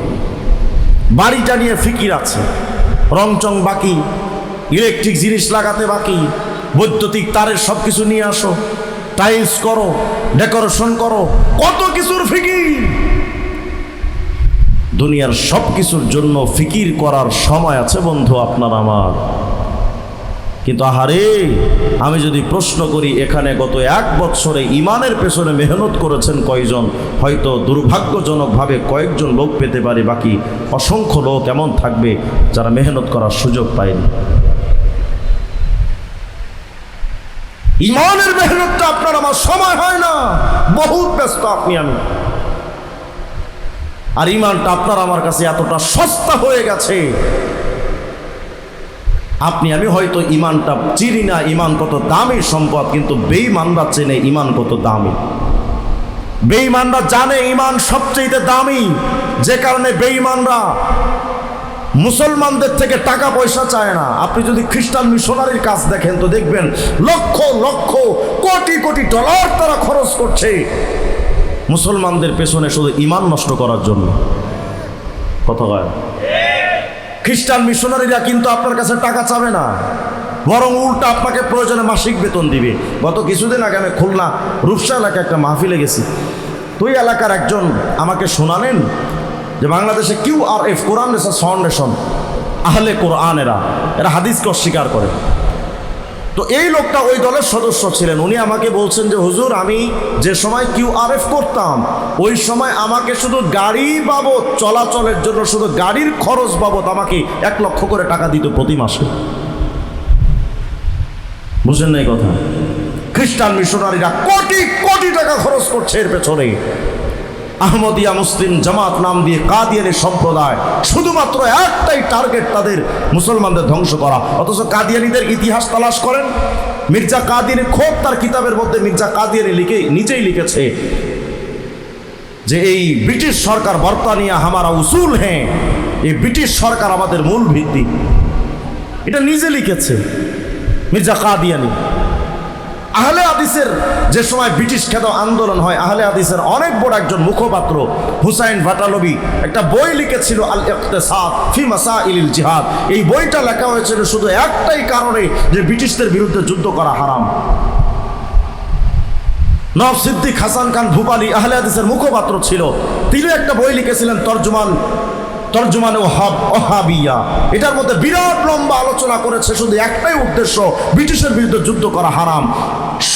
বাড়িটা নিয়ে ফিকির আছে, রংচং বাকি, ইলেকট্রিক জিনিস লাগাতে বাকি, বৈদ্যুতিক তারের সব কিছু নিয়ে আসো, টাইলস করো, ডেকোরেশন করো, কত কিছুর ফিকির। দুনিয়ার সব কিছুর জন্য ফিকির করার সময় আছে বন্ধু আপনার আমার। কিন্তু আহারে, আমি যদি প্রশ্ন করি এখানে গত 1 বছরে ঈমানের পেছনে মেহনত করেছেন কয়জন, হয়তো দুর্ভাগ্যজনকভাবে কয়েকজন লোক পেতে পারে, বাকি অসংখ্য লোক এমন থাকবে যারা মেহনত করার সুযোগ পায়নি। ঈমানের মেহনতটা আপনার আমার সময় হয় না, বহুত ব্যস্ত আপনি আমি। আর ঈমানটা আপনার আমার কাছে এতটা সস্তা হয়ে গেছে, আপনি আমি হয়তো ঈমানটা চিনি না, ঈমান কত দামি সম্পদ, কিন্তু বেঈমানরা চেনে ঈমান কত দামি। বেঈমানরা জানে ঈমান সবচেয়ে দামি, যে কারণে বেঈমানরা মুসলমানদের থেকে টাকা পয়সা চায় না। আপনি যদি খ্রিস্টান মিশনারির কাজ দেখেন তো দেখবেন লক্ষ লক্ষ কোটি কোটি ডলার তারা খরচ করছে মুসলমানদের পেছনে শুধু ঈমান নষ্ট করার জন্য। কথা হয়, খ্রিস্টান মিশনারিরা কিন্তু আপনার কাছে টাকা চাবে না, বরং উল্টা আপনাকে প্রয়োজনে মাসিক বেতন দিবে। গত কিছুদিন আগে আমি খুলনা রূপসা এলাকায় একটা মাহফিলে গেছি। তো ওই এলাকার একজন আমাকে শোনালেন যে বাংলাদেশে QRF, কোরআন রিসার্চ ফাউন্ডেশন, আহলে কোরআনেরা, এরা হাদিসকে অস্বীকার করে। তো এই লোকটা ওই দলের সদস্য ছিলেন। উনি আমাকে বলছেন যে হুজুর, আমি যে সময় QRF করতাম ওই সময় আমাকে শুধু গাড়ি বাবদ, চলাচলের জন্য শুধু গাড়ির খরচ বাবদ আমাকে 1 লক্ষ করে টাকা দিত প্রতি মাসে। বুঝলেন না এই কথা? খ্রিস্টান মিশনারিরা কোটি কোটি টাকা খরচ করছে এর পেছনে। আহমদিয়া মুসলিম জামাত নাম দিয়ে কাদিয়ানি সম্প্রদায়, শুধুমাত্র একটাই টার্গেট তাদের, মুসলমানদের ধ্বংস করা। অথচ কাদিয়ানিদের ইতিহাস তালাশ করেন, মির্জা কাদিয়ানি খোদ তার কিতাবের মধ্যে মির্জা কাদিয়ানি নিজেই লিখেছে যে এই ব্রিটিশ সরকার বর্তানিয়া হামারা উসুল হ্যাঁ, এই ব্রিটিশ সরকার আমাদের মূল ভিত্তি। এটা নিজে লিখেছে মির্জা কাদিয়ানি। আহলে হাদিসের যে সময় ব্রিটিশ খেদ আন্দোলন হয়, আহলে হাদিসের অনেক বড় একজন মুখপাত্র হুসাইন ভাটালবি একটা বই লিখেছিল, আল ইকতিসাদ ফি মাসাইলিল জিহাদ। এই বইটা লেখা হয়েছিল শুধু একটাই কারণে, যে ব্রিটিশদের বিরুদ্ধে যুদ্ধ করা হারাম। নওয়াব সিদ্দিক হাসান খান ভূপালী আহলে হাদিসের মুখপাত্র ছিল, তিনি একটা বই লিখেছিলেন তর্জমান তরজমানে ওহাবিয়া, এটার মধ্যে বিরাট লম্বা আলোচনা করেছে। শুধু একটাই উদ্দেশ্য, ব্রিটিশের বিরুদ্ধে যুদ্ধ করা হারাম।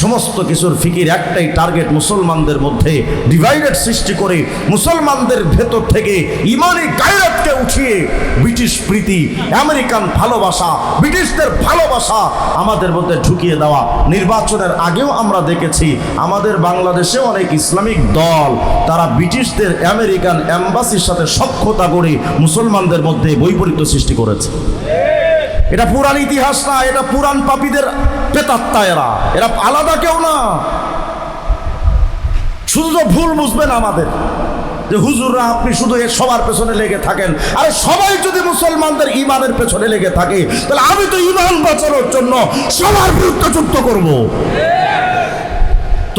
সমস্ত কিছুর ফিকির একটাই টার্গেট, মুসলমানদের মধ্যে ডিভাইডেড সৃষ্টি করে মুসলমানদের ভেতর থেকে ইমানি গায়রতকে উঠিয়ে ব্রিটিশ প্রীতি, আমেরিকান ভালোবাসা, ব্রিটিশদের ভালোবাসা আমাদের মধ্যে ঢুকিয়ে দেওয়া। নির্বাচনের আগেও আমরা দেখেছি আমাদের বাংলাদেশে অনেক ইসলামিক দল তারা ব্রিটিশদের আমেরিকান এম্বাসির সাথে সখ্যতা করে মুসলমানদের মধ্যে বৈপরীত্য সৃষ্টি করেছে। এটা পুরান ইতিহাস না, এটা পুরান পাপীদের প্রেতাত্মা। এরা আলাদা কেউ না। শুধু তো ভুল বুঝবেন আমাদের যে হুজুররা আপনি শুধু এর সবার পেছনে লেগে থাকেন। আরে সবাই যদি মুসলমানদের ইমানের পেছনে লেগে থাকে তাহলে আমি তো ইমান বাঁচানোর জন্য সবার বিরুদ্ধে যুদ্ধ করব।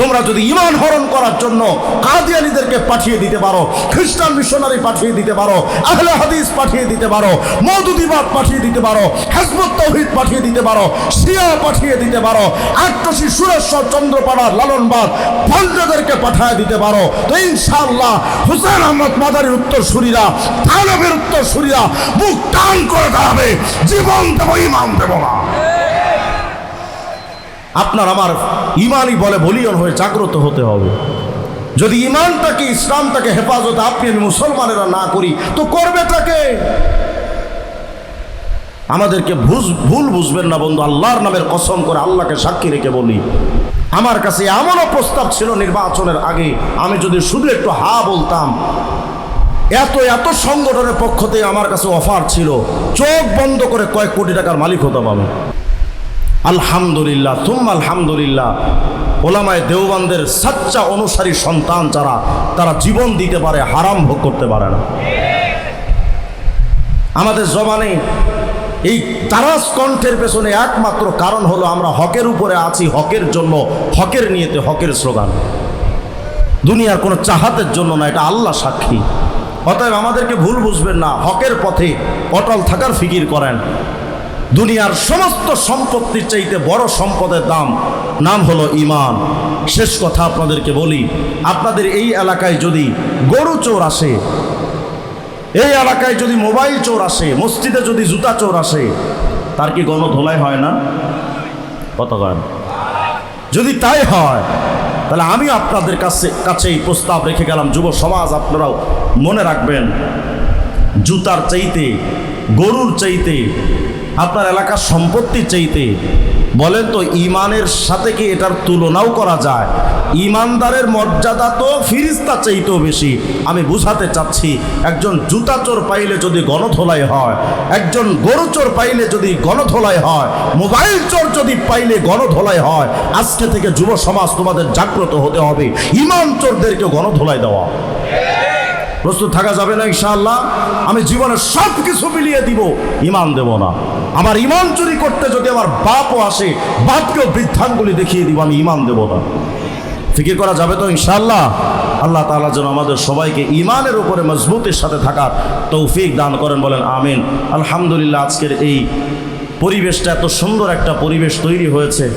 তোমরা যদি ইমান হরণ করার জন্য কাদিয়ানীদেরকে পাঠিয়ে দিতে পারো, খ্রিস্টান মিশনারি পাঠিয়ে দিতে পারো, আহলে হাদিস পাঠিয়ে দিতে পারো, মওদুদিবাদ পাঠিয়ে দিতে পারো, হিজবুত তাওহীদ পাঠিয়ে দিতে পারো, শিয়া পাঠিয়ে দিতে পারো, আট্টশী সুরেশ্বর চন্দ্রপাড়ার লালনবাদ ভণ্ডদেরকে পাঠিয়ে দিতে পারো, তো ইনশাআল্লাহ হুসেন আহমদ মাদারির উত্তরসূরিরা, থানবীর উত্তরসূরিরা মুখ টান করে দাঁড়াবে, জীবন দেব ইমান দেব না। আপনার আমার ইমানই বলে বলিয়ন হয়ে জাগ্রত হতে হবে। যদি ইমানটাকে, ইসলামটাকে হেফাজত আপনি আমি মুসলমানেরা না করি তো করবেটাকে? আমাদেরকে ভুল বুঝবেন না বন্ধু, আল্লাহর নামের কসম করে আল্লাহকে সাক্ষী রেখে বলি, আমার কাছে এমনও প্রস্তাব ছিল নির্বাচনের আগে, আমি যদি শুধু একটু হা বলতাম, এত সংগঠনের পক্ষ থেকে আমার কাছে অফার ছিল, চোখ বন্ধ করে কয়েক কোটি টাকার মালিক হতাম আমি। আলহামদুলিল্লাহ তুম আলহামদুলিল্লাহ, ওলামায়ে দেওবন্দের সাচ্চা অনুসারী সন্তান যারা, তারা জীবন দিতে পারে, হারাম ভোগ করতে পারে না। আমাদের জবানে এই তারাস কণ্ঠের পেছনে একমাত্র কারণ হলো আমরা হকের উপরে আছি, হকের জন্য, হকের নিয়েতে, হকের স্লোগান, দুনিয়ার কোনো চাহাতের জন্য না, এটা আল্লাহ সাক্ষী। অতএব আমাদেরকে ভুল বুঝবেন না, হকের পথে অটল থাকার ফিকির করেন। দুনিয়ার সমস্ত সম্পত্তির চাইতে বড় সম্পদের নাম হলো ইমান। শেষ কথা আপনাদেরকে বলি, আপনাদের এই এলাকায় যদি গরু চোর আসে, এই এলাকায় যদি মোবাইল চোর আসে, মসজিদে যদি জুতা চোর আসে, তার কি গণধোলাই হয় না? কত করেন? যদি তাই হয় তাহলে আমি আপনাদের কাছে এই প্রস্তাব রেখে গেলাম, যুব সমাজ আপনারাও মনে রাখবেন, জুতার চাইতে, গরুর চাইতে, আপনার এলাকার সম্পত্তির চাইতে, বলেন তো ইমানের সাথে কি এটার তুলনাও করা যায়? ইমানদারের মর্যাদা তো ফিরিস্তা চাইতেও বেশি। আমি বুঝাতে চাচ্ছি, একজন জুতা চোর পাইলে যদি গণধোলাই হয়, একজন গরু চোর পাইলে যদি গণধোলাই হয়, মোবাইল চোর যদি পাইলে গণধোলাই হয়, আজকে থেকে যুব সমাজ তোমাদের জাগ্রত হতে হবে, ইমান চোরদেরকে গণধোলাই দেওয়া। প্রস্তুত থাকা যাবে না ইনশাআল্লাহ? আমি জীবনের সব কিছু মিলিয়ে দিব, ইমান দেব না। আমার ইমান চুরি করতে যদি আমার বাপও আসে, বাপকেও বৃদ্ধাঙ্গুলি দেখিয়ে দিব, আমি ইমান দেব না। ফিকির করা যাবে তো ইনশাআল্লাহ? আল্লাহ তাআলা যেন আমাদের সবাইকে ইমানের উপরে মজবুতির সাথে থাকার তৌফিক দান করেন, বলেন আমিন। আলহামদুলিল্লাহ, আজকের এই পরিবেশটা, এত সুন্দর একটা পরিবেশ তৈরি হয়েছে।